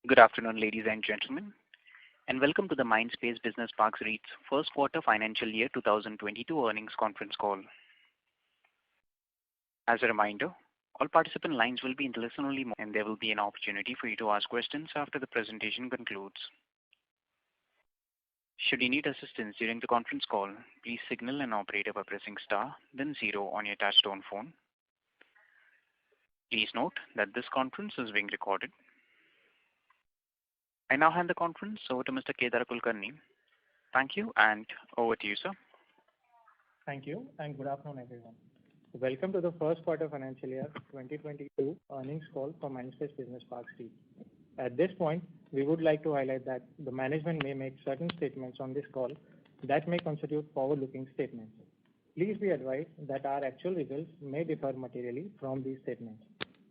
Good afternoon, ladies and gentlemen, and welcome to the Mindspace Business Parks REIT's first quarter financial year 2022 earnings conference call. As a reminder, all participant lines will be in listen-only mode, and there will be an opportunity for you to ask questions after the presentation concludes. Should you need assistance during the conference call, please signal an operator by pressing star, then 0 on your touchtone phone. Please note that this conference is being recorded. I now hand the conference over to Mr. Kedar Kulkarni. Thank you, and over to you, sir. Thank you, and good afternoon, everyone. Welcome to the first quarter financial year 2022 earnings call for Mindspace Business Parks REIT. At this point, we would like to highlight that the management may make certain statements on this call that may constitute forward-looking statements. Please be advised that our actual results may differ materially from these statements.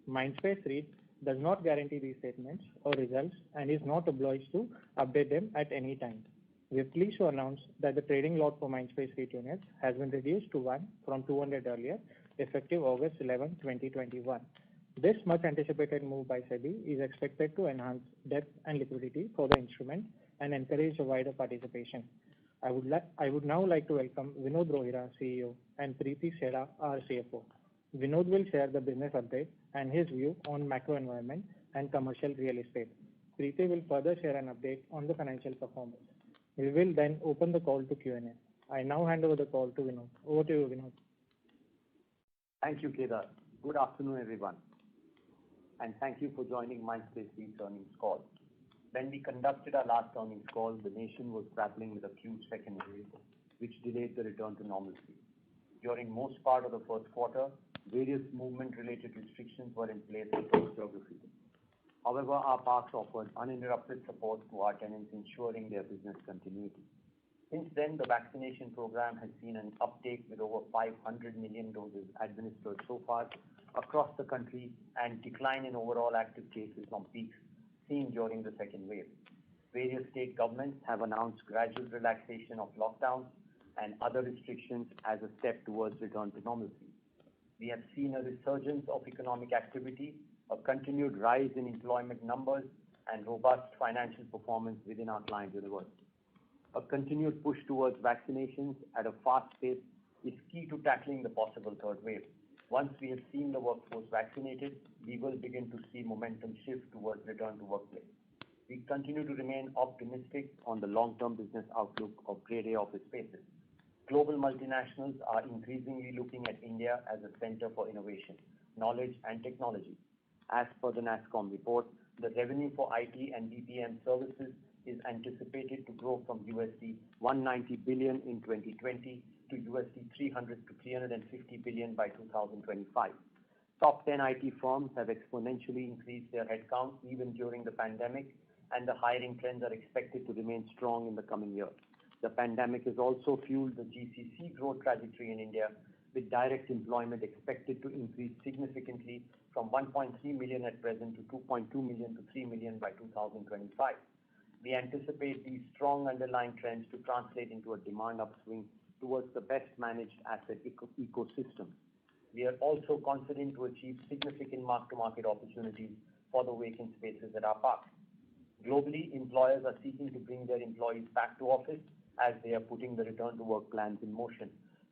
Mindspace REIT does not guarantee these statements or results and is not obliged to update them at any time. We are pleased to announce that the trading lot for Mindspace REIT units has been reduced to 1 from 200 earlier, effective August 11, 2021. This much anticipated move by SEBI is expected to enhance depth and liquidity for the instrument and encourage a wider participation. I would now like to welcome Vinod Rohira, CEO, and Preeti Chheda, our CFO. Vinod will share the business update and his view on macro environment and commercial real estate. Preeti will further share an update on the financial performance. We will then open the call to Q&A. I now hand over the call to Vinod. Over to you, Vinod. Thank you, Kedar. Good afternoon, everyone. And thank you for joining Mindspace REIT's earnings call. When we conducted our last earnings call, the nation was grappling with a huge second wave, which delayed the return to normalcy. During most part of the first quarter, various movement-related restrictions were in place across geographies. However, our parks offered uninterrupted support to our tenants, ensuring their business continuity. Since then, the vaccination program has seen an uptake with over 500 million doses administered so far across the country and decline in overall active cases from peaks seen during the second wave. Various state governments have announced gradual relaxation of lockdowns and other restrictions as a step towards return to normalcy. We have seen a resurgence of economic activity, a continued rise in employment numbers, and robust financial performance within our client universe. A continued push towards vaccinations at a fast pace is key to tackling the possible third wave. Once we have seen the workforce vaccinated, we will begin to see momentum shift towards return to workplace. We continue to remain optimistic on the long-term business outlook of Grade A office spaces. Global multinationals are increasingly looking at India as a center for innovation, knowledge, and technology. As per the NASSCOM report, the revenue for IT and BPM services is anticipated to grow from USD 190 billion in 2020 to USD 300 to 350 billion by 2025. Top 10 IT firms have exponentially increased their headcount even during the pandemic, and the hiring trends are expected to remain strong in the coming year. The pandemic has also fueled the GCC growth trajectory in India, with direct employment expected to increase significantly from 1.3 million at present to 2.2 million to 3 million by 2025. We anticipate these strong underlying trends to translate into a demand upswing towards the best managed asset ecosystem. We are also confident to achieve significant mark-to-market opportunities for the vacant spaces at our parks. Globally, employers are seeking to bring their employees back to office as they are putting the return to work plans in motion.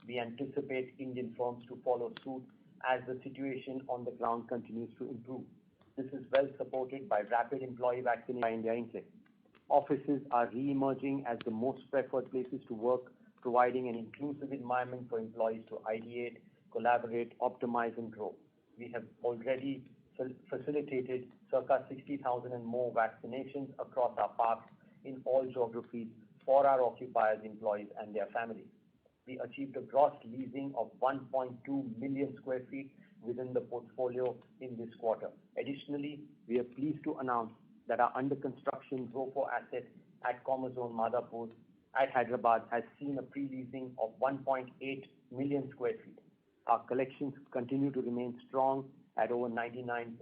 We anticipate Indian firms to follow suit as the situation on the ground continues to improve. This is well supported by rapid employee vaccination by India Inc. Offices are re-emerging as the most preferred places to work, providing an inclusive environment for employees to ideate, collaborate, optimize, and grow. We have already facilitated circa 60,000 and more vaccinations across our parks in all geographies for our occupiers, employees, and their families. We achieved a gross leasing of 1.2 million square feet within the portfolio in this quarter. Additionally, we are pleased to announce that our under construction ROFO asset at Commerzone Madhapur at Hyderabad has seen a pre-leasing of 1.8 million square feet. Our collections continue to remain strong at over 99%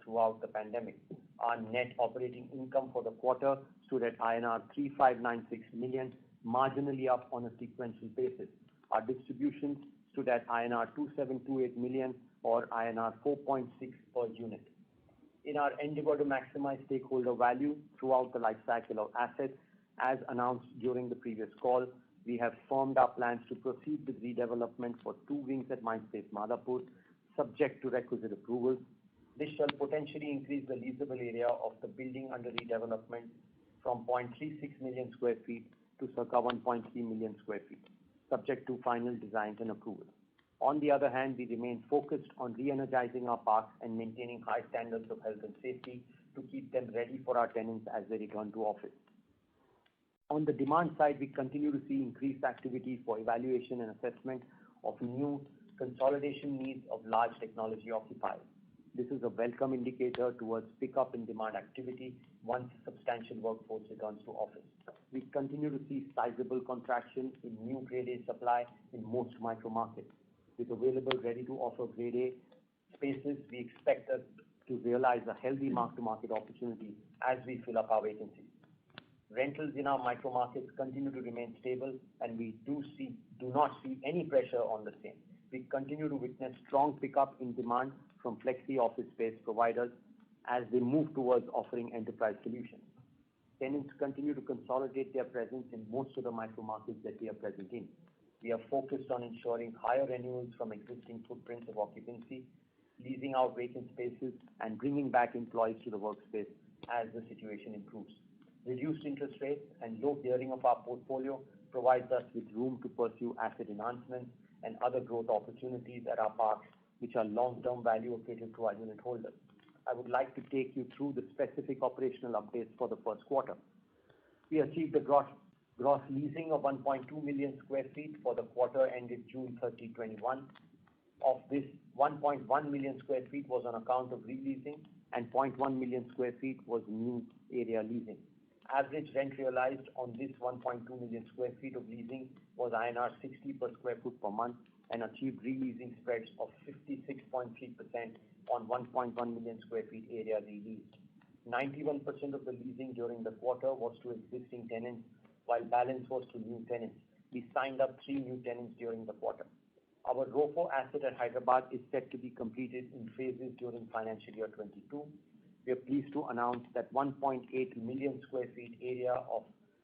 throughout the pandemic. Our net operating income for the quarter stood at INR 3596 million, marginally up on a sequential basis. Our distributions stood at INR 2728 million or INR 4.6 per unit. In our endeavor to maximize stakeholder value throughout the life cycle of assets, as announced during the previous call, we have firmed our plans to proceed with redevelopment for 2 wings at Mindspace Madhapur, subject to requisite approvals. This shall potentially increase the leasable area of the building under redevelopment from 0.36 million square feet to circa 1.3 million square feet, subject to final designs and approvals. On the other hand, we remain focused on re-energizing our parks and maintaining high standards of health and safety to keep them ready for our tenants as they return to office. On the demand side, we continue to see increased activity for evaluation and assessment of new consolidation needs of large technology occupiers. This is a welcome indicator towards pickup in demand activity once substantial workforce returns to office. We continue to see sizable contraction in new Grade A supply in most micro markets. With available ready-to-offer Grade A spaces, we expect us to realize a healthy mark-to-market opportunity as we fill up our vacancies. Rentals in our micro markets continue to remain stable, and we do not see any pressure on the same. We continue to witness strong pickup in demand from flexi office space providers as they move towards offering enterprise solutions. Tenants continue to consolidate their presence in most of the micro markets that we are present in. We are focused on ensuring higher renewals from existing footprints of occupancy, leasing out vacant spaces, and bringing back employees to the workspace as the situation improves. Reduced interest rates and low gearing of our portfolio provides us with room to pursue asset enhancements and other growth opportunities at our parks, which are long-term value accretive to our unit holders. I would like to take you through the specific operational updates for the first quarter. We achieved a gross leasing of 1.2 million square feet for the quarter ended June 30, 2021. Of this, 1.1 million square feet was on account of re-leasing and 0.1 million square feet was new area leasing. Average rent realized on this 1.2 million square feet of leasing was INR 60 per square foot per month and achieved re-leasing spreads of 56.3% on 1.1 million square feet area re-leased. 91% of the leasing during the quarter was to existing tenants, while balance was to new tenants. We signed up 3 new tenants during the quarter. Our ROFO asset at Hyderabad is set to be completed in phases during financial year 22. We are pleased to announce that 1.8 million square feet area of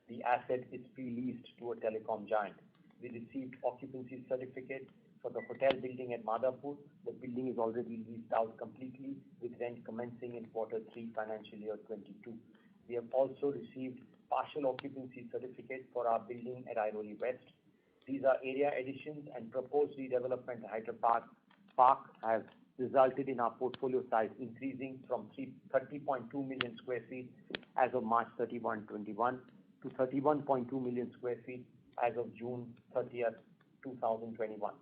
the asset is pre-leased to a telecom giant. We received occupancy certificate for the hotel building at Madhapur. The building is already leased out completely with rent commencing in Q3 financial year 22. We have also received partial occupancy certificate for our building at Airoli West. These are area additions and proposed redevelopment at Hyderabad Park has resulted in our portfolio size increasing from 30.2 million square feet as of March 31, 21 to 31.2 million square feet as of June 30th, 2021.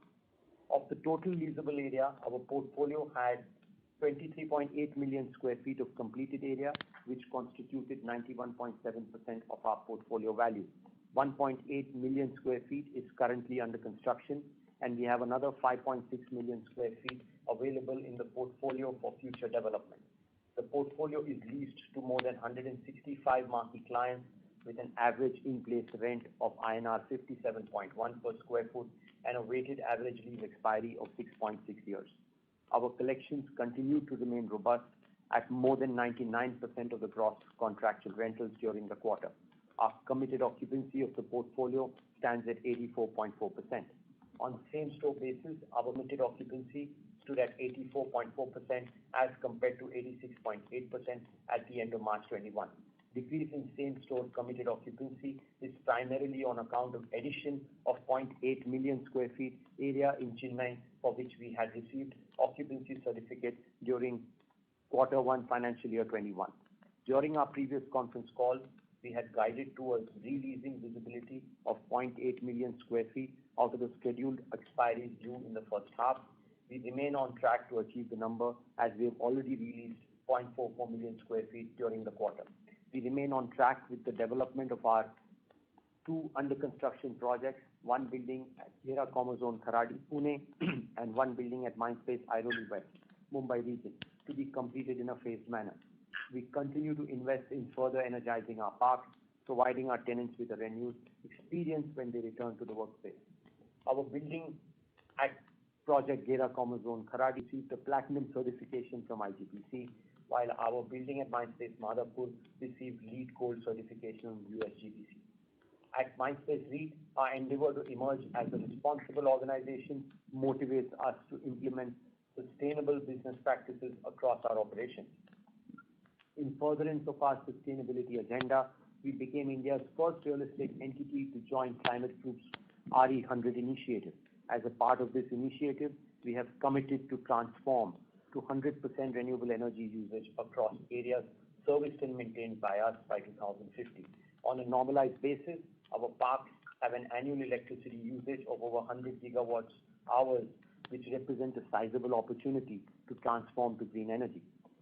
Of the total leasable area, our portfolio had 23.8 million square feet of completed area, which constituted 91.7% of our portfolio value. 1.8 million square feet is currently under construction, and we have another 5.6 million square feet available in the portfolio for future development. The portfolio is leased to more than 165 marquee clients with an average in-place rent of INR 57.1 per square foot and a weighted average lease expiry of 6.6 years. Our collections continue to remain robust at more than 99% of the gross contractual rentals during the quarter. Our committed occupancy of the portfolio stands at 84.4%. On same-store basis, our committed occupancy stood at 84.4% as compared to 86.8% at the end of March 21. Decrease in same-store committed occupancy is primarily on account of addition of 0.8 million square feet area in Chennai, for which we had received occupancy certificate during Q1 financial year 21. During our previous conference call, we had guided towards re-leasing visibility of 0.8 million square feet out of the scheduled expiries due in the first half. We remain on track to achieve the number as we have already re-leased 0.44 million square feet during the quarter. We remain on track with the development of our 2 under construction projects, 1 building at Gera Commerce Zone Kharadi, Pune, and 1 building at Mindspace Airoli West, Mumbai region, to be completed in a phased manner. We continue to invest in further energizing our parks, providing our tenants with a renewed experience when they return to the workspace. Our building at Project Gera Commerce Zone Kharadi received a platinum certification from IGBC. while our building at Mindspace Madhapur received LEED Gold certification on USGBC. At Mindspace REIT, our endeavor to emerge as a responsible organization motivates us to implement sustainable business practices across our operations. In furtherance of our sustainability agenda, we became India's first real estate entity to join Climate Group's RE100 initiative. As a part of this initiative, we have committed to transform to 100% renewable energy usage across areas serviced and maintained by us by 2050. On a normalized basis, our parks have an annual electricity usage of over 100 gigawatt hours, which represent a sizable opportunity to transform to green energy.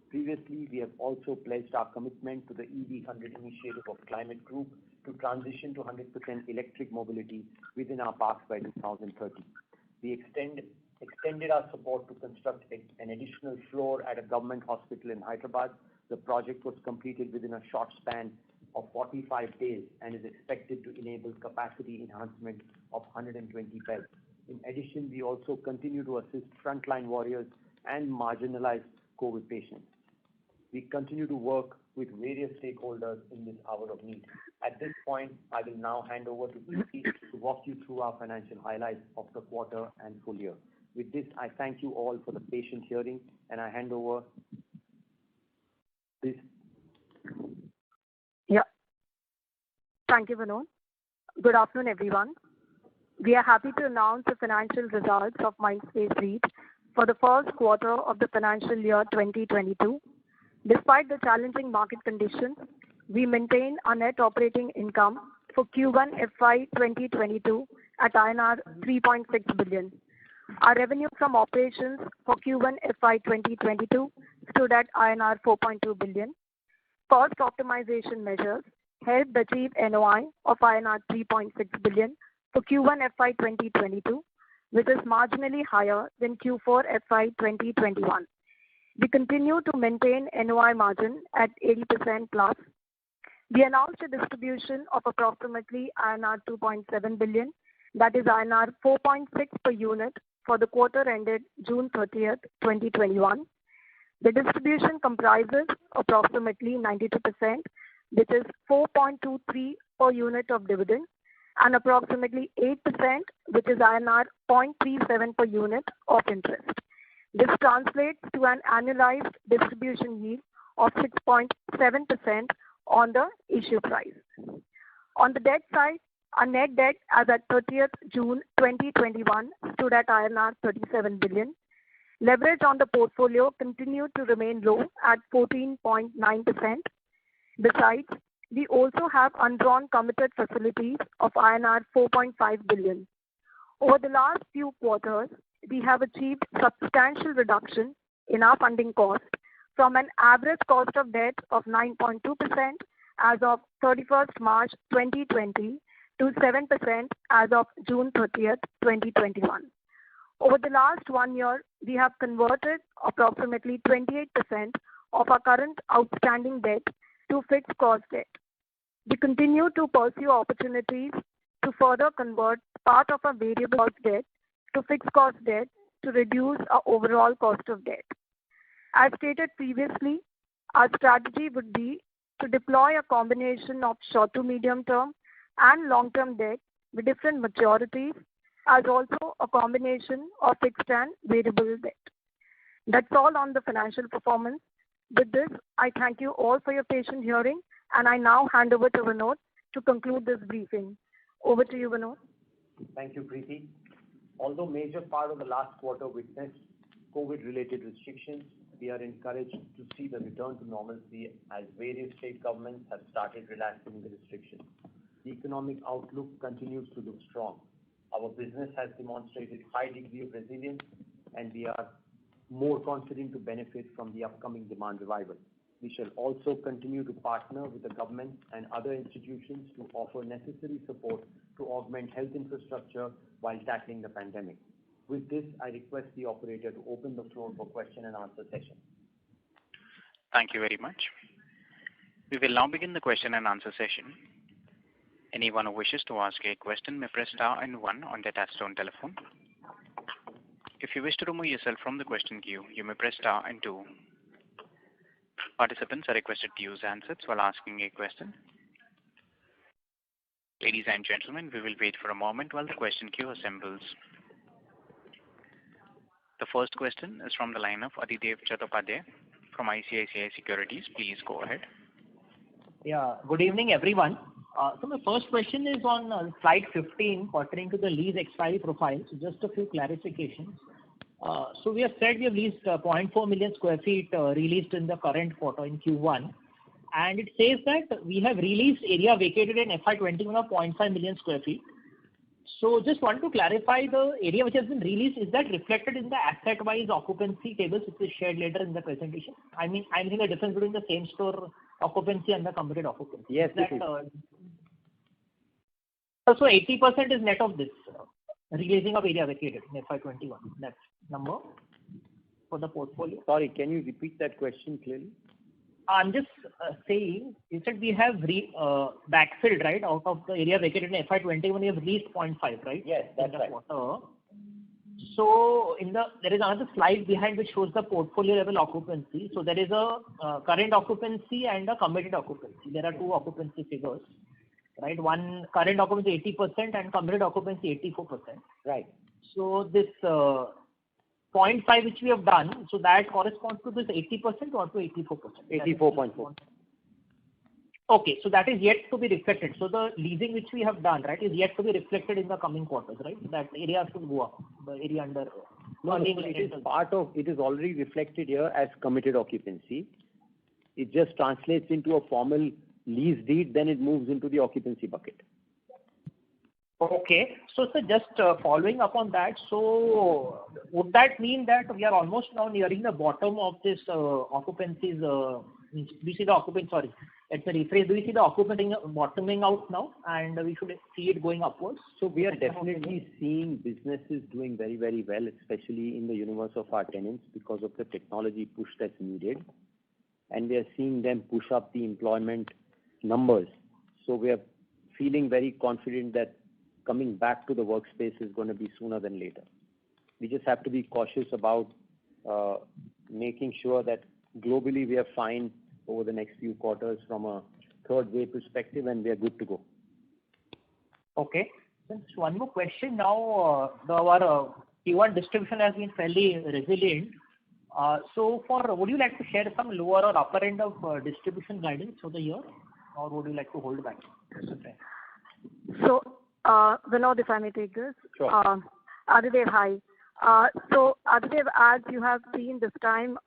Previously, we have also pledged our commitment to the EV100 initiative of Climate Group to transition to 100% electric mobility within our parks by 2030. We extended our support to construct an additional floor at a government hospital in Hyderabad. The project was completed within a short span of 45 days and is expected to enable capacity enhancement of 120 beds. In addition, we also continue to assist frontline warriors and marginalized COVID patients. We continue to work with various stakeholders in this hour of need. At this point, I will now hand over to Preeti to walk you through our financial highlights of the quarter and full year. With this, I thank you all for the patient hearing, and I hand over this. Yeah. Thank you, Vinod. Good afternoon, everyone. We are happy to announce the financial results of Mindspace REIT for the first quarter of the financial year 2022. Despite the challenging market conditions, we maintain our net operating income for Q1FY22 at INR 3.6 billion. Our revenue from operations for Q1FY2022 stood at INR 4.2 billion. Cost optimization measures helped achieve NOI of INR 3.6 billion for Q1FY2022, which is marginally higher than Q4FY2021. We continue to maintain NOI margin at 80% plus. We announced a distribution of approximately INR 2.7 billion, that is INR 4.6 per unit for the quarter ended June 30th, 2021. The distribution comprises approximately 92%, which is 4.23 per unit of dividend, and approximately 8%, which is INR 0.37 per unit of interest. This translates to an annualized distribution yield of 6.7% on the issue price. On the debt side, our net debt as at 30th June 2021 stood at INR 37 billion. Leverage on the portfolio continued to remain low at 14.9%. Besides, we also have undrawn committed facilities of INR 4.5 billion. Over the last few quarters, we have achieved substantial reduction in our funding cost from an average cost of debt of 9.2% as of 31st March 2020 to 7% as of June 30th, 2021. Over the last 1 year, we have converted approximately 28% of our current outstanding debt to fixed cost debt. We continue to pursue opportunities to further convert part of our variable cost debt to fixed cost debt to reduce our overall cost of debt. As stated previously, our strategy would be to deploy a combination of short to medium term and long term debt with different maturities, as also a combination of fixed and variable debt. That's all on the financial performance. With this, I thank you all for your patient hearing, and I now hand over to Vinod to conclude this briefing. Over to you, Vinod. Thank you, Preeti. Although major part of the last quarter witnessed COVID-related restrictions, we are encouraged to see the return to normalcy as various state governments have started relaxing the restrictions. The economic outlook continues to look strong. Our business has demonstrated high degree of resilience, and we are more confident to benefit from the upcoming demand revival. We shall also continue to partner with the government and other institutions to offer necessary support to augment health infrastructure while tackling the pandemic. With this, I request the operator to open the floor for question and answer session. Thank you very much. We will now begin the question and answer session. Anyone who wishes to ask a question may press star and 1 on their touchtone telephone. If you wish to remove yourself from the question queue, you may press star and 2. Participants are requested to use handsets while asking a question. Ladies and gentlemen, we will wait for a moment while the question queue assembles. The first question is from the line of Adhidev Chattopadhyay from ICICI Securities. Please go ahead. Yeah, good evening, everyone. So my first question is on slide 15 pertaining to the lease expiry profile. So just a few clarifications. So we have said we have leased 0.4 million square feet released in the current quarter in Q1. And it says that we have released area vacated in FY21 of 0.5 million square feet. So just want to clarify the area which has been released, is that reflected in the asset-wise occupancy tables which is shared later in the presentation? I mean, I'm seeing a difference between the same store occupancy and the committed occupancy. Yes, that, so 80% is net of this releasing of area vacated in FY21. That's number for the portfolio. Sorry, can you repeat that question clearly? I'm just saying, you said we have backfilled, right, out of the area vacated in FY21, we have released 0.5, right? Yes, that's right. Quarter. So there is another slide behind which shows the portfolio level occupancy. So there is a current occupancy and a committed occupancy. There are two occupancy figures, right? One current occupancy 80% and committed occupancy 84%. Right. So this 0.5 which we have done, so that corresponds to this 80% or to 84%? 84.4. Okay, so that is yet to be reflected. So the leasing which we have done, right, is yet to be reflected in the coming quarters, right? That area should go up, the area under. No, it is already reflected here as committed occupancy. It just translates into a formal lease deed, then it moves into the occupancy bucket. Okay, so sir, just following up on that, so would that mean that we are almost now nearing the bottom of this occupancies? Do you see the occupancy? Sorry, let me rephrase. Do you see the occupancy bottoming out now, and we should see it going upwards? So we are definitely seeing businesses doing very, very well, especially in the universe of our tenants because of the technology push that's needed, and we are seeing them push up the employment numbers. So we are feeling very confident that coming back to the workspace is going to be sooner than later. We just have to be cautious about making sure that globally we are fine over the next few quarters from a third wave perspective, and we are good to go. Okay. Just one more question. Now, our Q1 distribution has been fairly resilient. So would you like to share some lower or upper end of distribution guidance for the year, or would you like to hold back? So, Vinod, if I may take this. Sure. Adhidev, hi. So, Adhidev, as you have seen this time,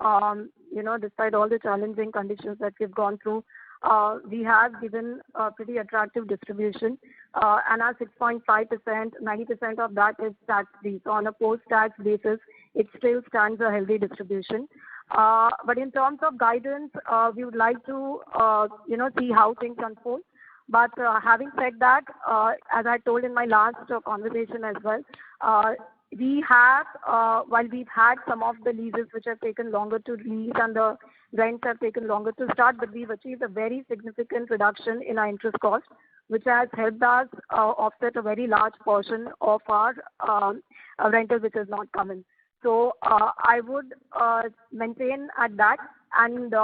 despite all the challenging conditions that we've gone through, we have given a pretty attractive distribution, and our 6.5%, 90% of that is tax-free. So, on a post-tax basis, it still stands a healthy distribution. But in terms of guidance, we would like to, see how things unfold. But having said that, as I told in my last conversation as well, we have, while we've had some of the leases which have taken longer to lease and the rents have taken longer to start, but we've achieved a very significant reduction in our interest cost, which has helped us offset a very large portion of our rental which has not come in. So I would maintain at that, and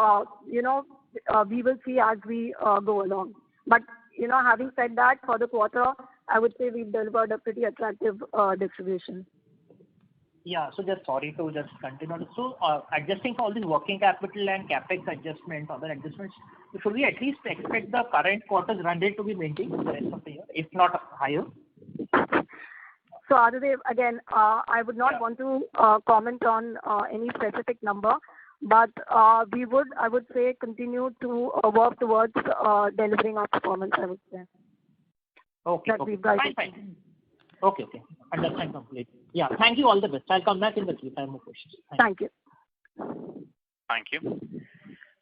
we will see as we go along. But having said that, for the quarter, I would say we've delivered a pretty attractive distribution. Yeah, so just sorry to just continue. So adjusting for all these working capital and capex adjustments, other adjustments, should we at least expect the current quarter's run rate to be maintained for the rest of the year, if not higher? So Adhidev, again, I would not want to comment on any specific number, but we would, I would say, continue to work towards delivering our performance, I would say. Okay. Fine. Okay. Understand completely. Yeah, thank you. All the best. I'll come back in the queue if I have more questions. Thank you. Thank you.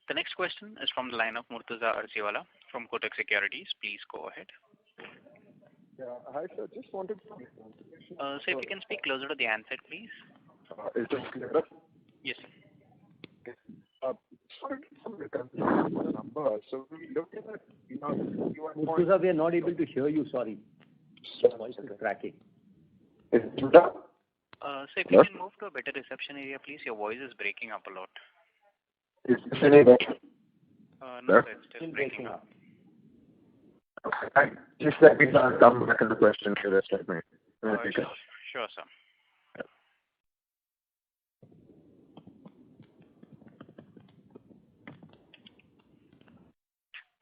The next question is from the line of Murtuza Arsiwala from Kotak Securities. Please go ahead. Yeah, hi sir. Just wanted to. So if you can speak closer to the handset, please. Is this clearer? Yes, sir. Okay. Sorry, some reconciliation the number. So we looked at Murtuza, we are not able to hear you. Sorry. Your voice is cracking. Is it better? So if you can move to a better reception area, please. Your voice is breaking up a lot. Is this any better? No, sir, it's still breaking up. Just let me come back to the question for this. Sure, sir.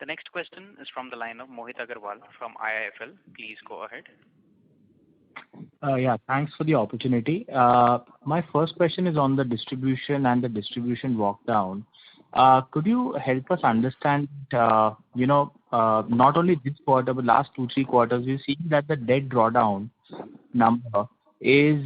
The next question is from the line of Mohit Agarwal from IIFL. Please go ahead. Yeah, thanks for the opportunity. My first question is on the distribution and the distribution walk down. Could you help us understand, not only this quarter, but last 2-3 quarters, we've seen that the debt drawdown number is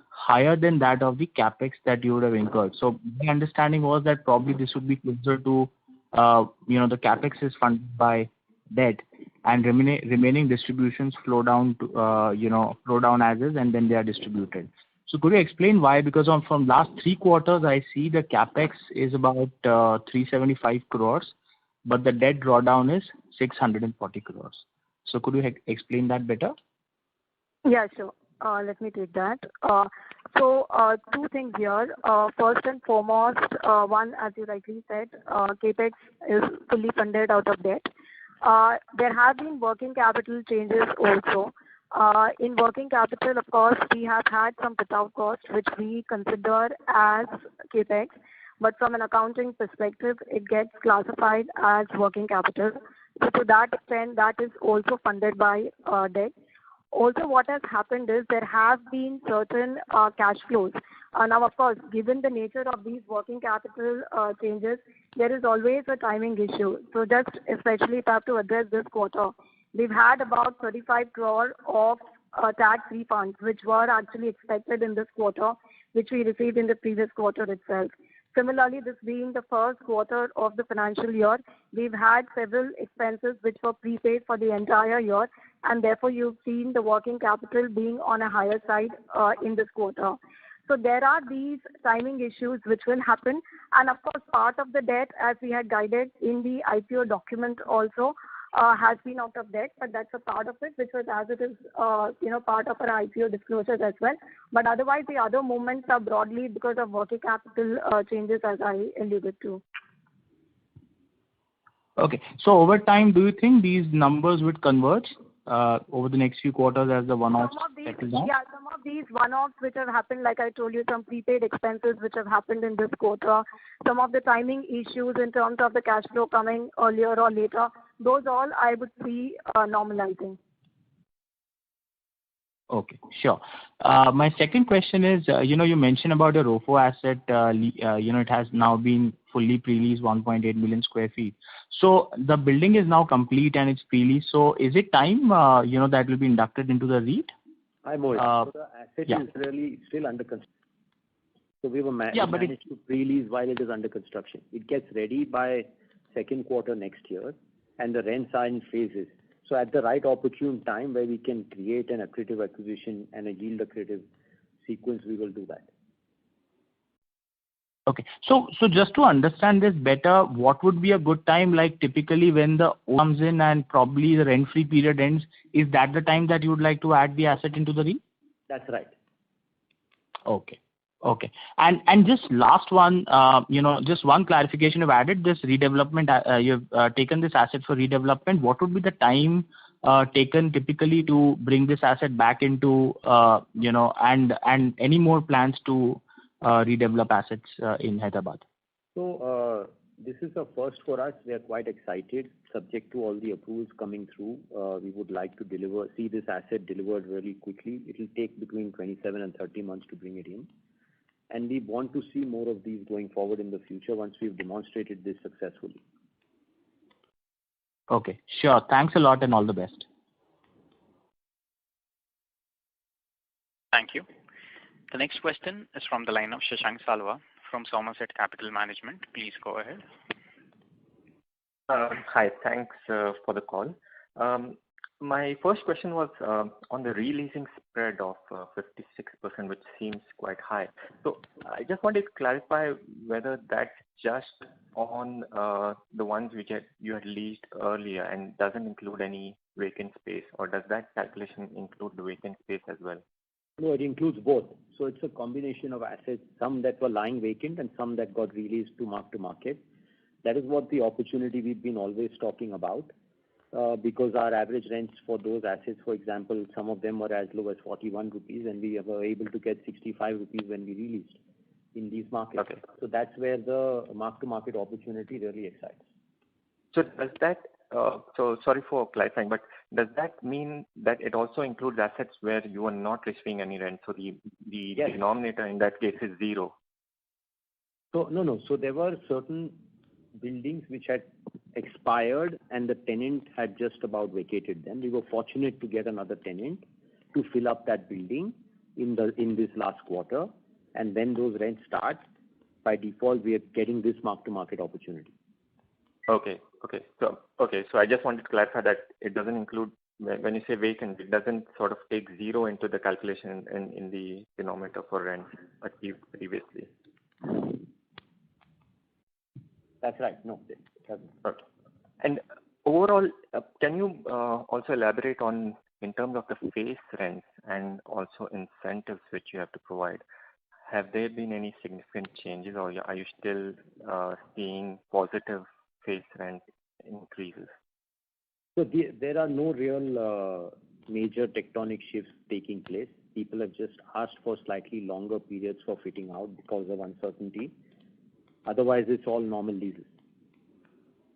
higher than that of the capex that you would have incurred. So my understanding was that probably this would be closer to, the capex is funded by debt, and remaining distributions flow down as is, and then they are distributed. So could you explain why? Because from last 3 quarters, I see the capex is about 375 crores, but the debt drawdown is 640 crores. So could you explain that better? Yeah, sure. Let me take that. So 2 things here. First and foremost, one, as you rightly said, capex is fully funded out of debt. There have been working capital changes also. In working capital, of course, we have had some fit-out costs, which we consider as capex, but from an accounting perspective, it gets classified as working capital. So to that extent, that is also funded by debt. Also, what has happened is there have been certain cash flows. Now, of course, given the nature of these working capital changes, there is always a timing issue. So just especially if I have to address this quarter, we've had about 35 crore of tax refunds, which were actually expected in this quarter, which we received in the previous quarter itself. Similarly, this being the first quarter of the financial year, we've had several expenses which were prepaid for the entire year, and therefore you've seen the working capital being on a higher side in this quarter. So there are these timing issues which will happen, and of course part of the debt, as we had guided in the IPO document also, has been out of debt, but that's a part of it, which was as it is, part of our IPO disclosures as well. But otherwise, the other movements are broadly because of working capital changes, as I alluded to. Okay. So over time, do you think these numbers would converge over the next few quarters as the one-offs settle down? Yeah, some of these one-offs which have happened, like I told you, some prepaid expenses which have happened in this quarter, some of the timing issues in terms of the cash flow coming earlier or later, those all I would see normalizing. Okay, sure. My second question is, you mentioned about a ROFO asset, it has now been fully pre-leased 1.8 million square feet. So the building is now complete and it's pre-leased. So is it time, that will be inducted into the REIT? Hi, Mohit. So the asset is really still under construction. So we were managed to pre-lease while it is under construction. It gets ready by second quarter next year, and the rents are in phases. So at the right opportune time where we can create an accretive acquisition and a yield accretive sequence, we will do that. Okay. So just to understand this better, what would be a good time, like typically when the owner comes in and probably the rent-free period ends, is that the time that you would like to add the asset into the REIT? That's right. Okay. And just last one, just one clarification. You've added this redevelopment, you've taken this asset for redevelopment. What would be the time taken typically to bring this asset back into, and any more plans to redevelop assets in Hyderabad? So this is a first for us. We are quite excited. Subject to all the approvals coming through, we would like to see this asset delivered really quickly. It will take between 27 and 30 months to bring it in. And we want to see more of these going forward in the future once we've demonstrated this successfully. Okay, sure. Thanks a lot and all the best. Thank you. The next question is from the line of Shashank Salwa from Somerset Capital Management. Please go ahead. Hi, thanks for the call. My first question was on the re-leasing spread of 56%, which seems quite high. So I just wanted to clarify whether that's just on the ones which you had leased earlier and doesn't include any vacant space, or does that calculation include the vacant space as well? No, it includes both. So it's a combination of assets, some that were lying vacant and some that got released to market. That is what the opportunity we've been always talking about, because our average rents for those assets, for example, some of them were as low as 41 rupees, and we were able to get 65 rupees when we released in these markets. Okay. So that's where the mark-to-market opportunity really excites. So does that, so sorry for clarifying, but does that mean that it also includes assets where you are not receiving any rent? So the Yes. denominator in that case is zero. So no. So there were certain buildings which had expired and the tenant had just about vacated them. We were fortunate to get another tenant to fill up that building in this last quarter, and when those rents start, by default we are getting this mark-to-market opportunity. Okay. So I just wanted to clarify that it doesn't include, when you say vacant, it doesn't sort of take zero into the calculation in the denominator for rent achieved previously. That's right. No, it doesn't. Okay. And overall, can you also elaborate on, in terms of the face rents and also incentives which you have to provide, have there been any significant changes, or are you still seeing positive face rent increases? So there are no real major tectonic shifts taking place. People have just asked for slightly longer periods for fitting out because of uncertainty. Otherwise, it's all normal leases.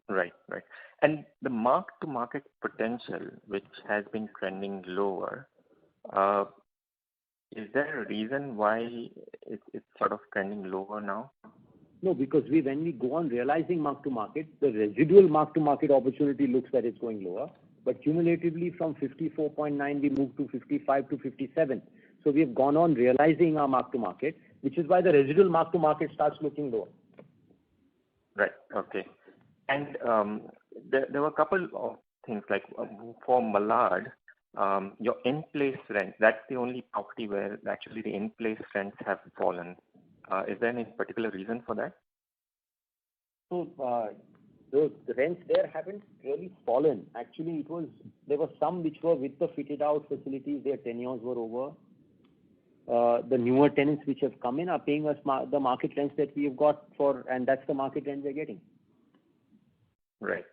Right. And the mark-to-market potential, which has been trending lower, is there a reason why it's sort of trending lower now? No, because when we go on realizing mark-to-market, the residual mark-to-market opportunity looks that it's going lower. But cumulatively from 54.9, we moved to 55 to 57. So we have gone on realizing our mark-to-market, which is why the residual mark-to-market starts looking lower. Right. Okay. And there were a couple of things, like for Malad, your in-place rent, that's the only property where actually the in-place rents have fallen. Is there any particular reason for that? So the rents there haven't really fallen. Actually, there were some which were with the fitted out facilities, their tenures were over. The newer tenants which have come in are paying us the market rents that we have got for, and that's the market rent we're getting. Right.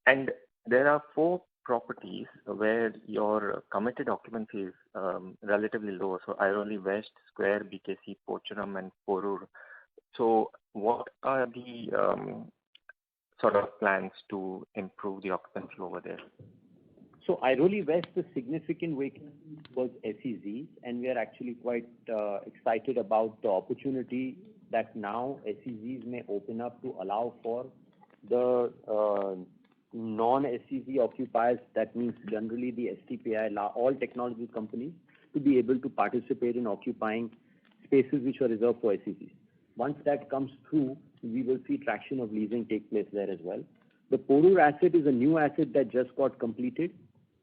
And there are 4 properties where your committed occupancy is relatively low. So Airoli West, Square, BKC, Pocharam, and Porur. So what are the sort of plans to improve the occupancy over there? So Airoli West, the significant vacancy was SEZs, and we are actually quite excited about the opportunity that now SEZs may open up to allow for the non-SEZ occupiers, that means generally the STPI, all technology companies, to be able to participate in occupying spaces which are reserved for SEZs. Once that comes through, we will see traction of leasing take place there as well. The Porur asset is a new asset that just got completed,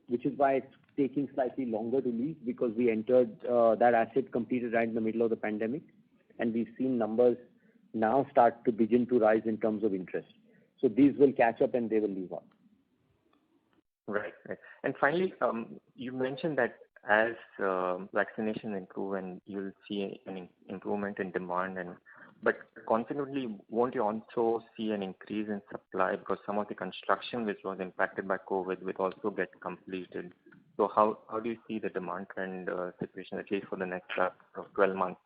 which is why it's taking slightly longer to lease, because we entered that asset completed right in the middle of the pandemic, and we've seen numbers now start to begin to rise in terms of interest. So these will catch up and they will leave out. Right. And finally, you mentioned that as vaccination improve and you'll see an improvement in demand, but consequently, won't you also see an increase in supply, because some of the construction which was impacted by COVID will also get completed? So how do you see the demand trend situation, at least for the next 12 months?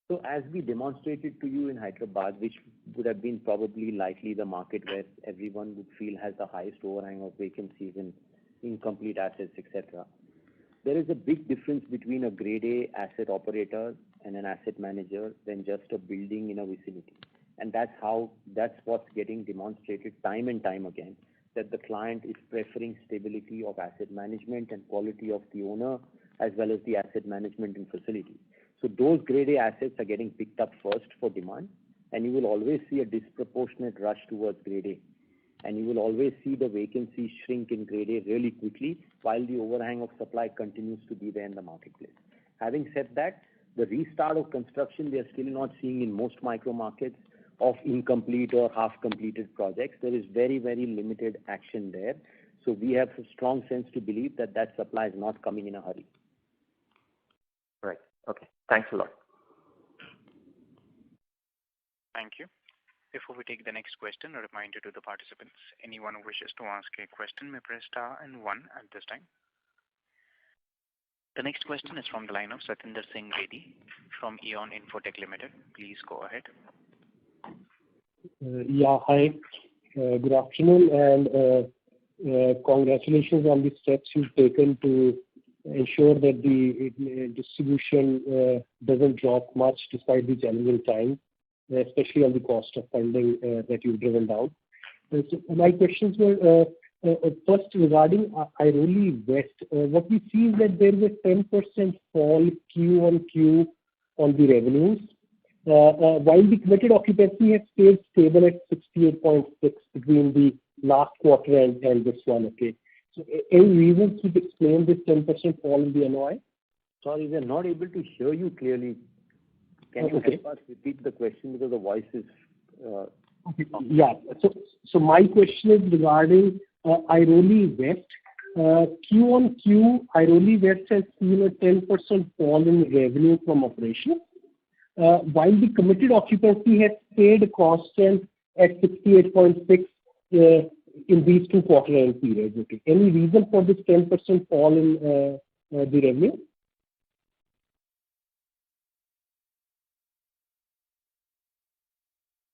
So as we demonstrated to you in Hyderabad, which would have been probably likely the market where everyone would feel has the highest overhang of vacancies in incomplete assets, etc. There is a big difference between a grade A asset operator and an asset manager than just a building in a vicinity. And that's what's getting demonstrated time and time again, that the client is preferring stability of asset management and quality of the owner, as well as the asset management and facility. So those grade A assets are getting picked up first for demand, and you will always see a disproportionate rush towards grade A. And you will always see the vacancy shrink in grade A really quickly, while the overhang of supply continues to be there in the marketplace. Having said that, the restart of construction we are still not seeing in most micro markets of incomplete or half-completed projects. There is very, very limited action there. So we have a strong sense to believe that supply is not coming in a hurry. Right. Okay. Thanks a lot. Thank you. Before we take the next question, a reminder to the participants. Anyone who wishes to ask a question may press star and one at this time. The next question is from the line of Satinder Singh Reddy from Eon Infotech Limited. Please go ahead. Hi. Good afternoon, and congratulations on the steps you've taken to ensure that the distribution doesn't drop much despite the challenging times, especially on the cost of funding that you've driven down. So my questions were first regarding Airoli West. What we see is that there is a 10% fall Q on Q on the revenues, while the committed occupancy has stayed stable at 68.6 between the last quarter and this one. Okay. So any reasons to explain this 10% fall in the NOI? Sorry, we are not able to hear you clearly. Can you help us repeat the question because the voice is... Yeah. So my question is regarding Airoli West. Q on Q, Airoli West has seen a 10% fall in revenue from operations, while the committed occupancy has stayed constant at 68.6 in these two quarter end periods. Okay. Any reason for this 10% fall in the revenue?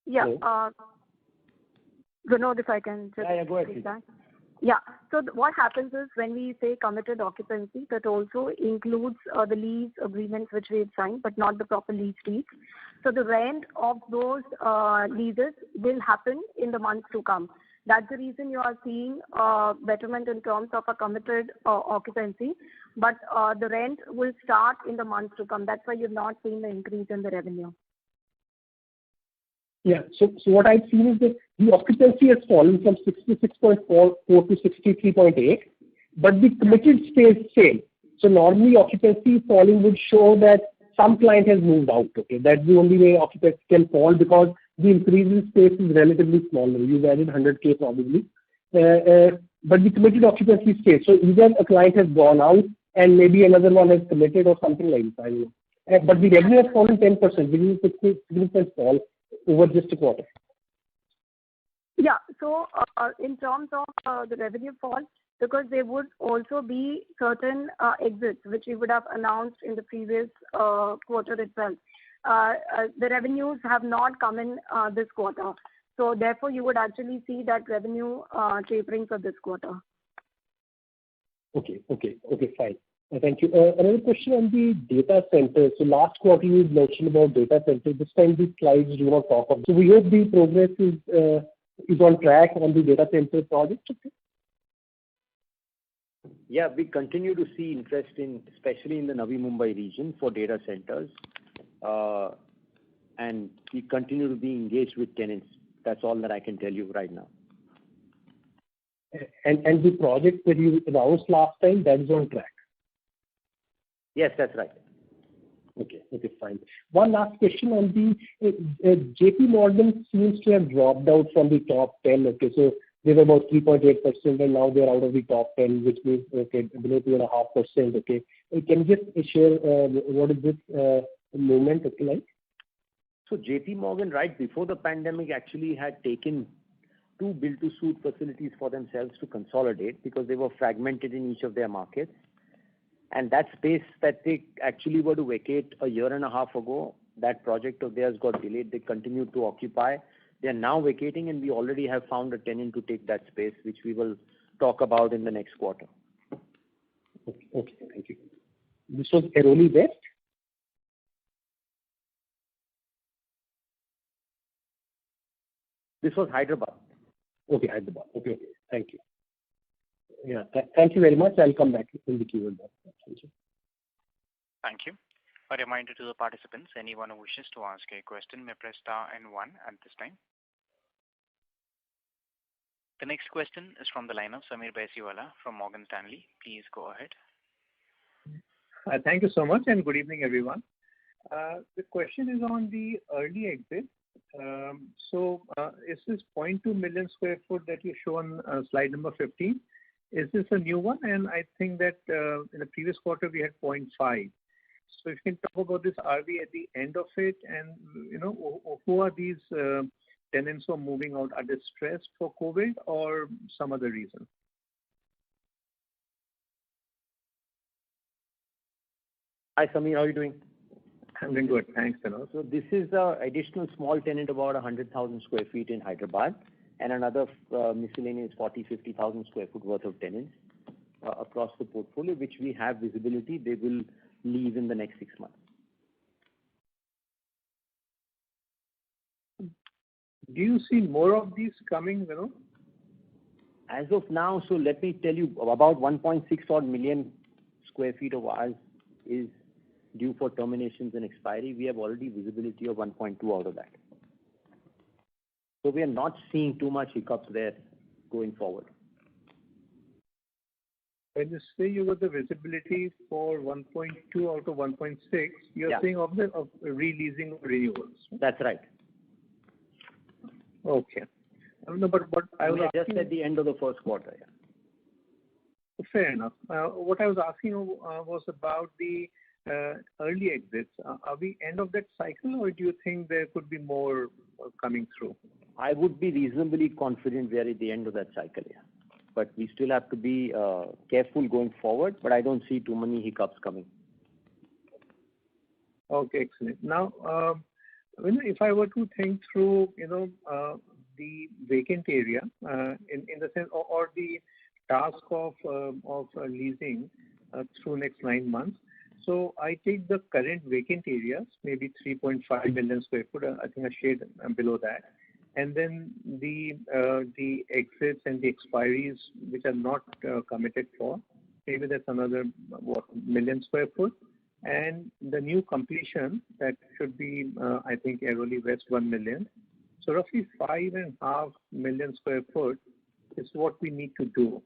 Yeah. Vinod, if I can just go ahead, take that. Yeah. So what happens is when we say committed occupancy, that also includes the lease agreements which we have signed, but not the proper lease deeds. So the rent of those leases will happen in the months to come. That's the reason you are seeing betterment in terms of a committed occupancy, but the rent will start in the months to come. That's why you've not seen the increase in the revenue. Yeah. So what I've seen is that the occupancy has fallen from 66.44 to 63.8, but the committed stays same. So normally occupancy falling would show that some client has moved out. Okay, that's the only way occupancy can fall because the increase in space is relatively smaller. You've added 100K probably, but the committed occupancy stays. So either a client has gone out and maybe another one has committed or something like that. I don't know. But the revenue has fallen 10%, which is a significant fall over just a quarter. Yeah. So in terms of the revenue fall, because there would also be certain exits which we would have announced in the previous quarter itself. The revenues have not come in this quarter. So therefore, you would actually see that revenue tapering for this quarter. Okay, fine. Thank you. Another question on the data center. So last quarter you mentioned about data center. This time the slides do not talk of. So we hope the progress is on track on the data center project. Okay. Yeah, we continue to see interest in, especially in the Navi Mumbai region for data centers, and we continue to be engaged with tenants. That's all that I can tell you right now. And the project that you announced last time, that is on track. Yes, that's right. Okay, fine. One last question on the JP Morgan seems to have dropped out from the top 10. Okay, so they were about 3.8% and now they're out of the top 10, which means below 2.5%. Okay, can you just share what is this movement like? So JP Morgan, right before the pandemic, actually had taken 2 build-to-suit facilities for themselves to consolidate because they were fragmented in each of their markets. And that space that they actually were to vacate a year and a half ago, that project of theirs got delayed. They continued to occupy. They are now vacating, and we already have found a tenant to take that space, which we will talk about in the next quarter. Okay, thank you. This was Airoli West? This was Hyderabad. Okay, Hyderabad. Okay, thank you. Yeah, thank you very much. I'll come back in the Q&A. Thank you. Thank you. A reminder to the participants, anyone who wishes to ask a question may press star and one at this time. The next question is from the line of Samir Baisiwala from Morgan Stanley. Please go ahead. Thank you so much and good evening, everyone. The question is on the early exit. Is this 0.2 million square foot that you show on slide number 15? Is this a new one? And I think that in the previous quarter we had 0.5. So if you can talk about this, are we at the end of it? And who are these tenants who are moving out are they stressed for COVID or some other reason? Hi, Samir. How are you doing? I'm doing good. Thanks, Vinod. So this is the additional small tenant, about 100,000 square feet in Hyderabad, and another miscellaneous 50,000 square foot worth of tenants across the portfolio, which we have visibility. They will leave in the next 6 months. Do you see more of these coming, Vinod? As of now, so let me tell you, about 1.6 odd million square feet of ours is due for terminations and expiry. We have already visibility of 1.2 out of that. So we are not seeing too much hiccups there going forward. When you say you got the visibility for 1.2 out of 1.6, you're saying of releasing renewals. That's right. Okay. No, but I was just at the end of the first quarter. Yeah. Fair enough. What I was asking was about the early exits. Are we end of that cycle, or do you think there could be more coming through? I would be reasonably confident we are at the end of that cycle, yeah. But we still have to be careful going forward, but I don't see too many hiccups coming. Okay, excellent. Now, if I were to think through, the vacant area in the sense, or the task of leasing through next 9 months. So I take the current vacant areas, maybe 3.5 million square foot. I think a shade below that, and then the exits and the expiries which are not committed for. Maybe that's another million square foot, and the new completion that should be I think Airoli West 1 million. So roughly 5.5 million square foot is what we need to do.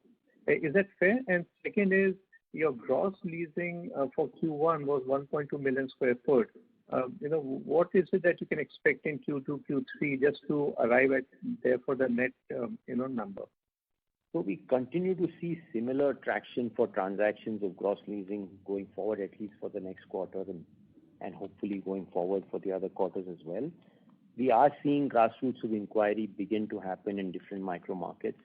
Is that fair? And second is, your gross leasing for Q1 was 1.2 million square foot. What is it that you can expect in Q2, Q3, just to arrive at there for the net, number? So we continue to see similar traction for transactions of gross leasing going forward, at least for the next quarter, and hopefully going forward for the other quarters as well. We are seeing grassroots of inquiry begin to happen in different micro markets.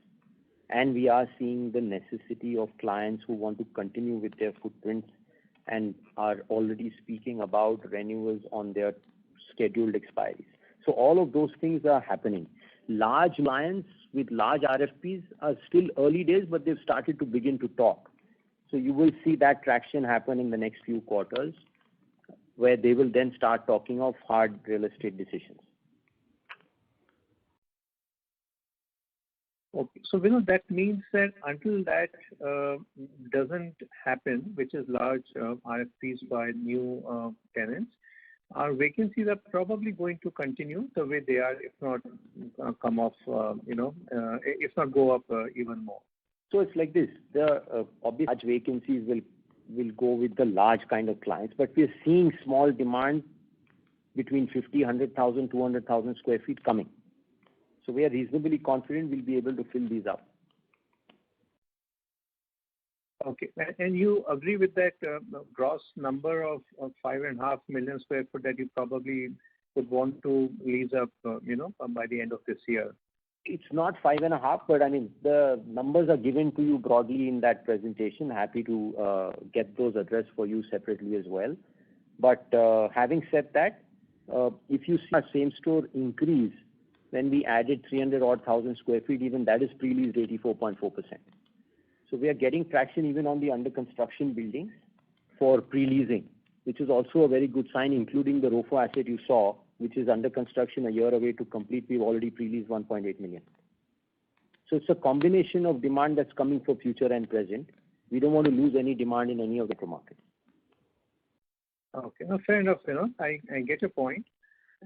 And we are seeing the necessity of clients who want to continue with their footprints and are already speaking about renewals on their scheduled expiries. So all of those things are happening. Large clients with large RFPs are still early days, but they've started to begin to talk. So you will see that traction happen in the next few quarters, where they will then start talking of hard real estate decisions. Okay. So, that means that until that doesn't happen, which is large RFPs by new tenants, our vacancies are probably going to continue the way they are, if not come off, if not go up even more. So it's like this. The obvious large vacancies will go with the large kind of clients, but we're seeing small demand between 50, 100,000, 200,000 square feet coming. So we are reasonably confident we'll be able to fill these up. Okay. And you agree with that gross number of 5.5 million square foot that you probably would want to lease up, by the end of this year? It's not 5.5, but I mean, the numbers are given to you broadly in that presentation. Happy to get those addressed for you separately as well. But having said that, if you see our same store increase, when we added 300,000 square feet, even that is pre-leased 84.4%. So we are getting traction even on the under construction buildings for pre-leasing, which is also a very good sign, including the ROFO asset you saw, which is under construction a year away to complete. We've already pre-leased 1.8 million. So it's a combination of demand that's coming for future and present. We don't want to lose any demand in any of the markets. Okay, no, fair enough. I get your point.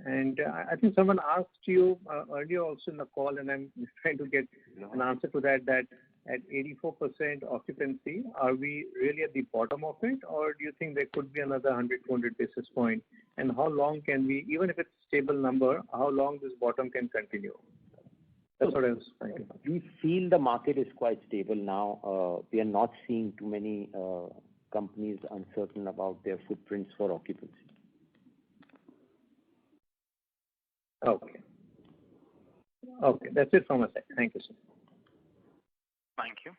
And I think someone asked you earlier also in the call, and I'm trying to get an answer to that at 84% occupancy, are we really at the bottom of it, or do you think there could be another 100, 200 basis points? And how long can we, even if it's a stable number, how long this bottom can continue? That's what I was trying to. We feel the market is quite stable now. We are not seeing too many companies uncertain about their footprints for occupancy. Okay. Okay, that's it from my side. Thank you, sir. Thank you.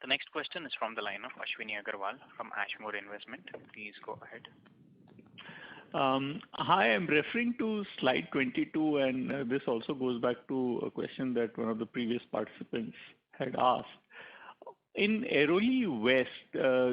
The next question is from the line of Ashwini Agarwal from Ashmore Investment. Please go ahead. Hi, I'm referring to slide 22, and this also goes back to a question that one of the previous participants had asked. In Airoli West,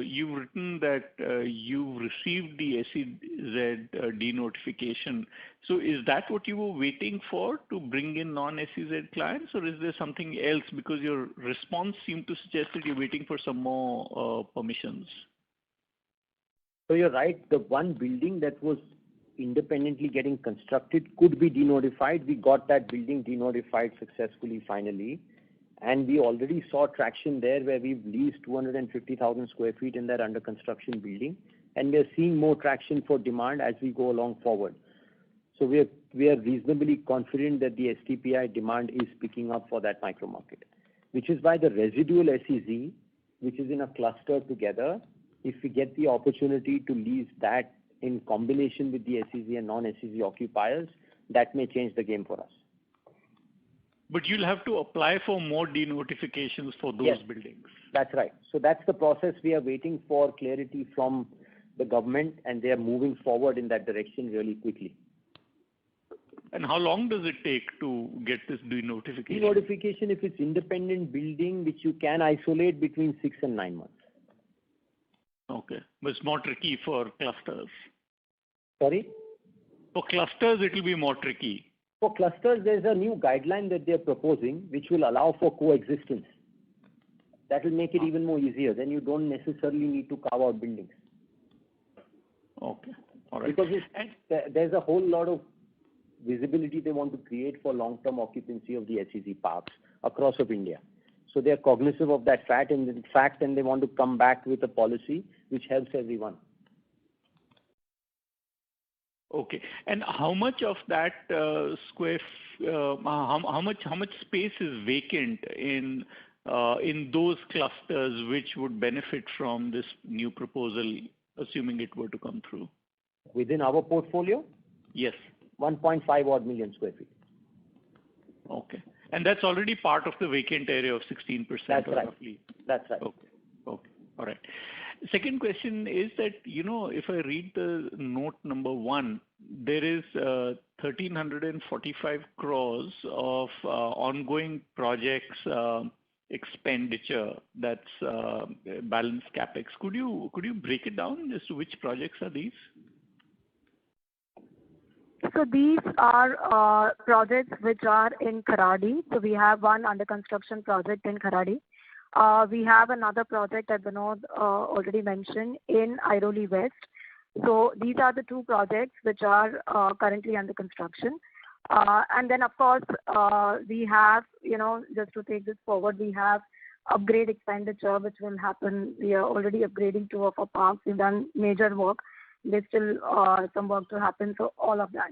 you've written that you've received the SEZ denotification. So is that what you were waiting for to bring in non-SEZ clients, or is there something else? Because your response seemed to suggest that you're waiting for some more permissions. So you're right. The one building that was independently getting constructed could be denotified. We got that building denotified successfully finally. And we already saw traction there where we've leased 250,000 square feet in that under construction building. And we are seeing more traction for demand as we go along forward. So we are reasonably confident that the STPI demand is picking up for that micro market, which is why the residual SEZ, which is in a cluster together, if we get the opportunity to lease that in combination with the SEZ and non-SEZ occupiers, that may change the game for us. But you'll have to apply for more denotifications for those buildings. That's right. So that's the process. We are waiting for clarity from the government, and they are moving forward in that direction really quickly. And how long does it take to get this denotification? Denotification, if it's independent building, which you can isolate between 6 and 9 months. Okay. But it's more tricky for clusters. Sorry? For clusters, it will be more tricky. For clusters, there's a new guideline that they're proposing, which will allow for coexistence. That will make it even more easier. Then you don't necessarily need to carve out buildings. Okay. All right. Because there's a whole lot of visibility they want to create for long-term occupancy of the SEZ parks across of India. So they're cognizant of that fact, and they want to come back with a policy which helps everyone. Okay. And how much of that how much space is vacant in those clusters which would benefit from this new proposal, assuming it were to come through? Within our portfolio? Yes. 1.5 odd million square feet. Okay. And that's already part of the vacant area of 16%. That's right. Roughly. That's right. Okay. Okay. All right. Second question is that, if I read the note number 1, there is 1,345 crores of ongoing projects expenditure, that's balance capex. Could you break it down as to which projects are these? So these are projects which are in Kharadi. So we have one under construction project in Kharadi. We have another project that Vinod already mentioned in Airoli West. So these are the two projects which are currently under construction. And then, of course, we have, just to take this forward, we have upgrade expenditure which will happen. We are already upgrading 2 of our parks. We've done major work. There's still some work to happen, so all of that.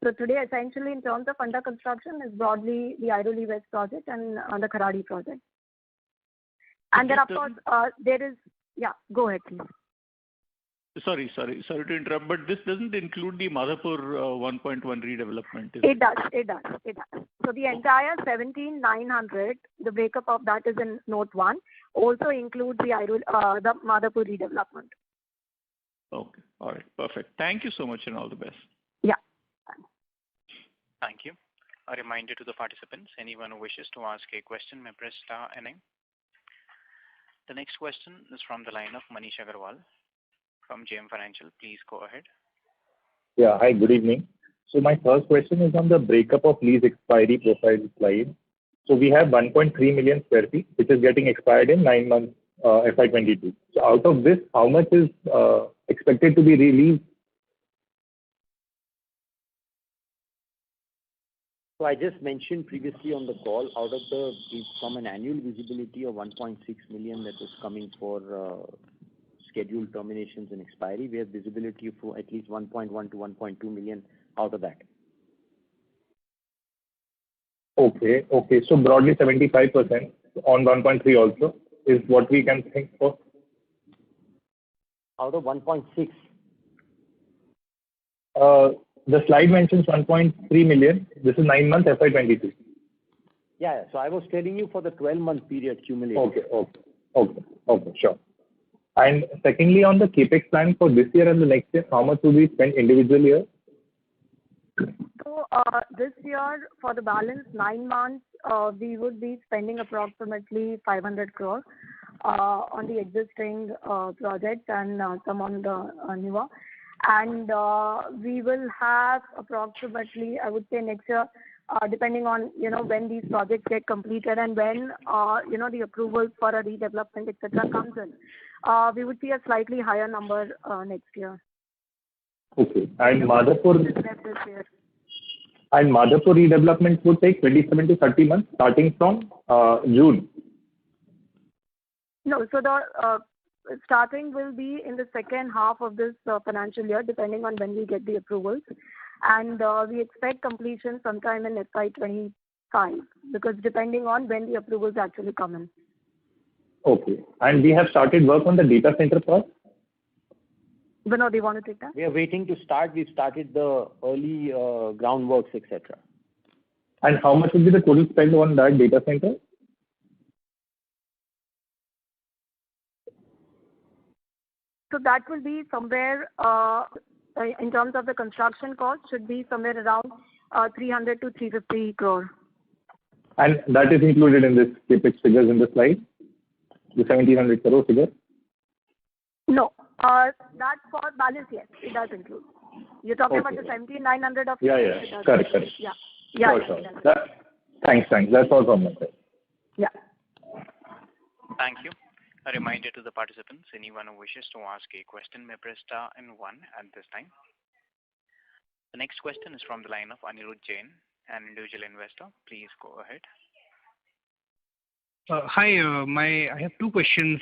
So today, essentially, in terms of under construction, is broadly the Airoli West project and the Kharadi project. And then, of course, there is... Yeah, go ahead, please. Sorry to interrupt, but this doesn't include the Madhapur 1.1 redevelopment. It does. So the entire 17,900, the breakup of that is in note 1, also includes the Madhapur redevelopment. Okay. All right. Perfect. Thank you so much and all the best. Yeah. Thank you. A reminder to the participants, anyone who wishes to ask a question may press star and name. The next question is from the line of Manish Agarwal from JM Financial. Please go ahead. Yeah. Hi, good evening. So my first question is on the breakup of lease expiry profile slide. So we have 1.3 million square feet, which is getting expired in 9 months FY22. So out of this, how much is expected to be released? So I just mentioned previously on the call, from an annual visibility of 1.6 million that was coming for scheduled terminations and expiry, we have visibility for at least 1.1 to 1.2 million out of that. Okay. So broadly 75% on 1.3 also is what we can think for? Out of 1.6? The slide mentions 1.3 million. This is 9 months FY22. Yeah. So I was telling you for the 12-month period cumulative. Okay, sure. And secondly, on the CapEx plan for this year and the next year, how much will we spend individual year? So this year, for the balance 9 months, we would be spending approximately 500 crore on the existing projects and some on the newer. And we will have approximately, I would say next year, depending on, when these projects get completed and when, the approvals for a redevelopment, etc. comes in, we would see a slightly higher number next year. Okay. And Madhapur This year. and Madhapur redevelopment would take 27 to 30 months starting from June. No, so the starting will be in the second half of this financial year, depending on when we get the approvals. And we expect completion sometime in FY25, because depending on when the approvals actually come in. Okay. And we have started work on the data center part? Vinod, do you want to take that? We are waiting to start. We've started the early groundworks, etc. And how much will be the total spend on that data center? So that will be somewhere, in terms of the construction cost, should be somewhere around 300 to 350 crore. And that is included in this CapEx figures in the slide? The 1700 crore figure? No. That for balance, yes, it does include. You're talking about the 17,900 of... Yeah. Correct. Yeah. Sure. Thanks. That's all from my side. Yeah. Thank you. A reminder to the participants, anyone who wishes to ask a question may press star and 1 at this time. The next question is from the line of Anirudh Jain, an individual investor. Please go ahead. Hi, I have two questions.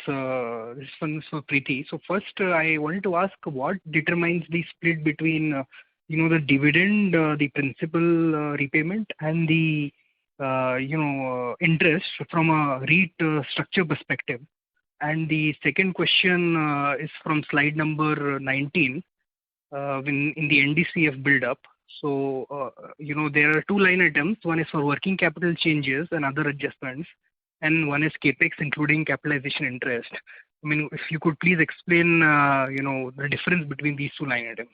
This one is for Preeti. So first, I wanted to ask what determines the split between, the dividend, the principal repayment, and the, interest from a REIT structure perspective. And the second question is from slide number 19 in the NDCF build-up. So, there are two line items. One is for working capital changes and other adjustments, and one is CapEx, including capitalization interest. I mean, if you could please explain, the difference between these two line items.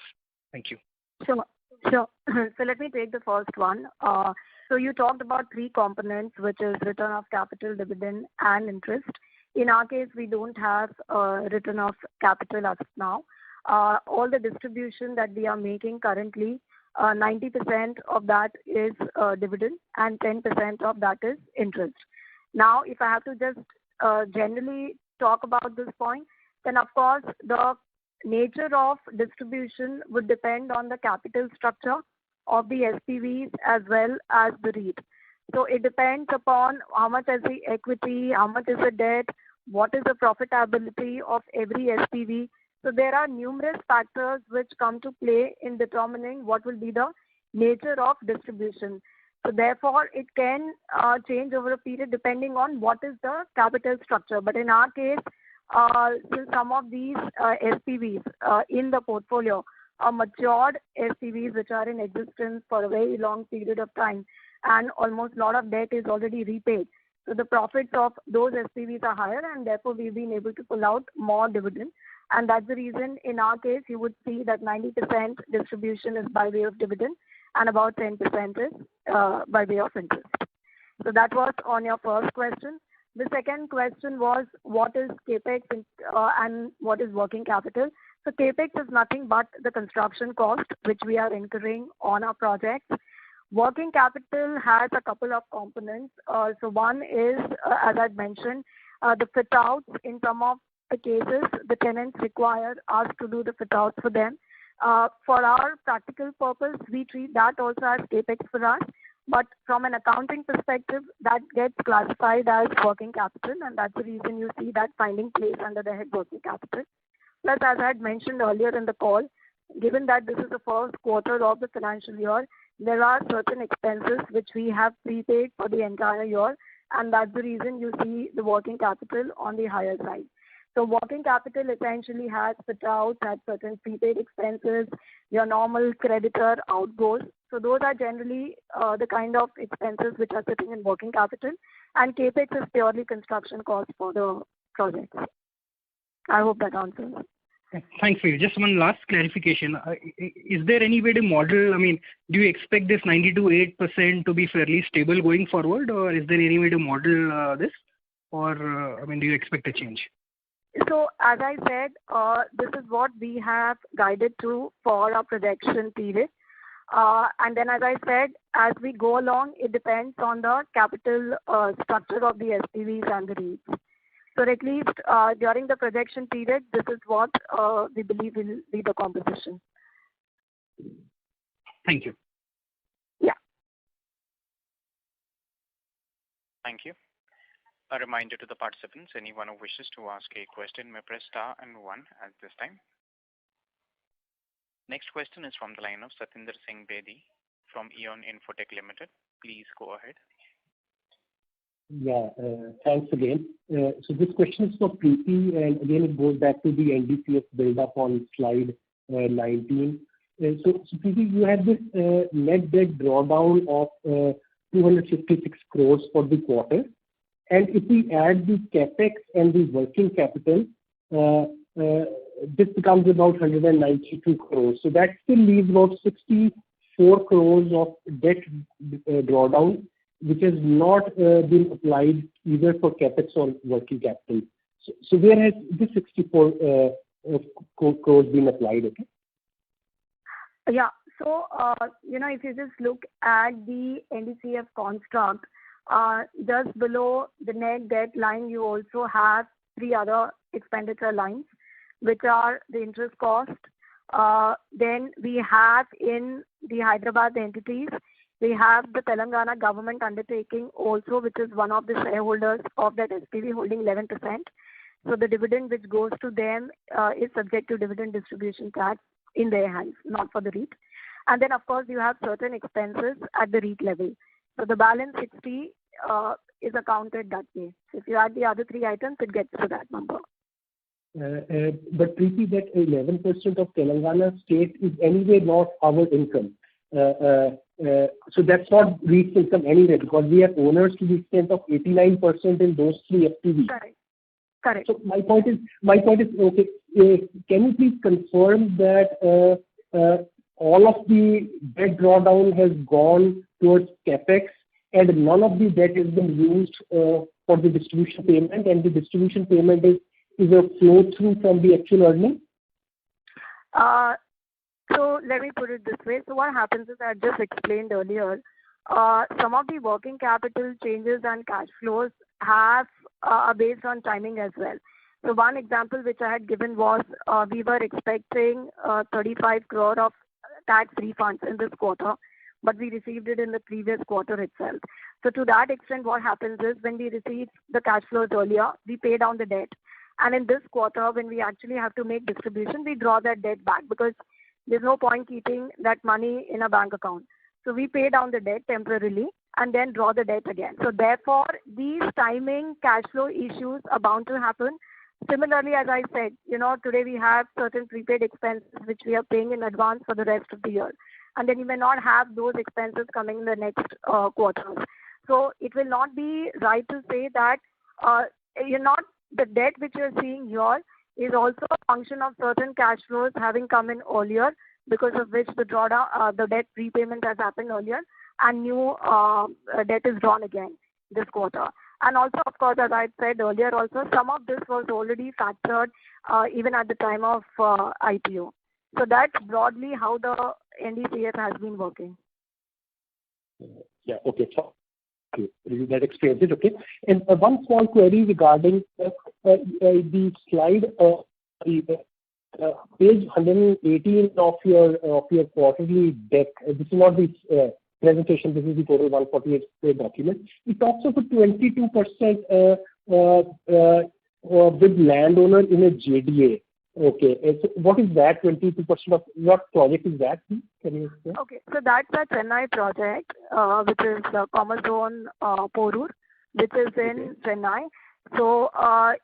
Thank you. Sure. So let me take the first one. So you talked about three components, which is return of capital, dividend, and interest. In our case, we don't have return of capital as of now. All the distribution that we are making currently, 90% of that is dividend and 10% of that is interest. Now, if I have to just generally talk about this point, then of course the nature of distribution would depend on the capital structure of the SPVs as well as the REIT. So it depends upon how much is the equity, how much is the debt, what is the profitability of every SPV. So there are numerous factors which come to play in determining what will be the nature of distribution. So therefore, it can change over a period depending on what is the capital structure. But in our case, since some of these SPVs in the portfolio are matured SPVs which are in existence for a very long period of time, and almost a lot of debt is already repaid. So the profits of those SPVs are higher, and therefore we've been able to pull out more dividend. And that's the reason in our case you would see that 90% distribution is by way of dividend and about 10% is by way of interest. So that was on your first question. The second question was what is CapEx and what is working capital. So CapEx is nothing but the construction cost which we are incurring on our projects. Working capital has a couple of components. So one is, as I mentioned, the fit outs. In some of the cases, the tenants require us to do the fit outs for them. For our practical purpose, we treat that also as CapEx for us. But from an accounting perspective, that gets classified as working capital, and that's the reason you see that finding place under the head working capital. Plus, as I had mentioned earlier in the call, given that this is the first quarter of the financial year, there are certain expenses which we have prepaid for the entire year, and that's the reason you see the working capital on the higher side. So working capital essentially has fit outs, has certain prepaid expenses, your normal creditor outgoes. So those are generally the kind of expenses which are sitting in working capital, and capex is purely construction cost for the projects. I hope that answers. Thanks for you. Just one last clarification. Is there any way to model, do you expect this 90 to 8% to be fairly stable going forward, or is there any way to model this? Or, do you expect a change? So as I said, this is what we have guided to for our projection period. And then as I said, as we go along, it depends on the capital structure of the SPVs and the REITs. So at least during the projection period, this is what we believe will be the composition. Thank you. Yeah. Thank you. A reminder to the participants, anyone who wishes to ask a question may press star and 1 at this time. Next question is from the line of Satinder Singh Bedi from Eon Infotech Limited. Please go ahead. Yeah, thanks again. So this question is for Preeti, and again it goes back to the NDCF build-up on slide 19. So Preeti, you had this net debt drawdown of 256 crores for the quarter. And if we add the capex and the working capital, this becomes about 192 crores. So that still leaves about 64 crores of debt drawdown, which has not been applied either for capex or working capital. So where has this 64 crores been applied? Okay. Yeah. So, if you just look at the NDCF construct, just below the net debt line, you also have 3 other expenditure lines, which are the interest cost. Then we have in the Hyderabad entities, we have the Telangana government undertaking also, which is one of the shareholders of that SPV holding 11%. So the dividend which goes to them is subject to dividend distribution tax in their hands, not for the REIT. And then, of course, you have certain expenses at the REIT level. So the balance 60 is accounted that way. So if you add the other 3 items, it gets to that number. But Preeti, that 11% of Telangana state is anyway not our income. So that's not REIT's income anyway, because we are owners to the extent of 89% in those 3 SPVs. Correct. So my point is, okay, can you please confirm that all of the debt drawdown has gone towards capex and none of the debt has been used for the distribution payment, and the distribution payment is a flow through from the actual earning? So let me put it this way. So what happens is, I just explained earlier, some of the working capital changes and cash flows are based on timing as well. So one example which I had given was we were expecting 35 crore of tax refunds in this quarter, but we received it in the previous quarter itself. So to that extent, what happens is, when we receive the cash flows earlier, we pay down the debt. And in this quarter, when we actually have to make distribution, we draw that debt back, because there's no point keeping that money in a bank account. So we pay down the debt temporarily and then draw the debt again. So therefore, these timing cash flow issues are bound to happen. Similarly, as I said, today we have certain prepaid expenses which we are paying in advance for the rest of the year. And then you may not have those expenses coming in the next quarters. So it will not be right to say that the debt which you're seeing here is also a function of certain cash flows having come in earlier, because of which the debt repayment has happened earlier, and new debt is drawn again this quarter. And also, of course, as I said earlier also, some of this was already factored even at the time of IPO. So that's broadly how the NDCF has been working. Yeah, okay. So that explains it, okay. And one small query regarding the slide, page 118 of your quarterly deck. This is not the presentation, this is the total 148 document. It talks of a 22% with landowner in a JDA. Okay, so what is that 22% of, what project is that? Can you explain? Okay, so that's a Chennai project, which is Commerce Zone Porur, which is in Chennai. So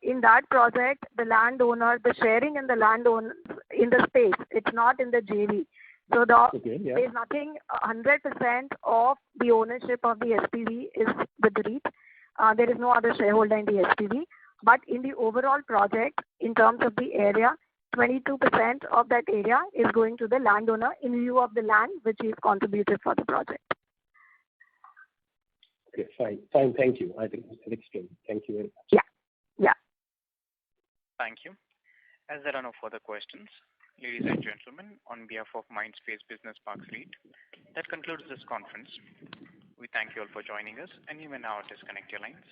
in that project, the landowner, the sharing in the landowner in the space, it's not in the JV. So Okay. Yeah. there's nothing, 100% of the ownership of the SPV is with the REIT. There is no other shareholder in the SPV. But in the overall project, in terms of the area, 22% of that area is going to the landowner in lieu of the land which is contributed for the project. Okay, fine. Thank you. I think that explains. Thank you very much. Yeah. Thank you. As there are no further questions, ladies and gentlemen, on behalf of Mindspace Business Parks REIT, that concludes this conference. We thank you all for joining us, and you may now disconnect your lines.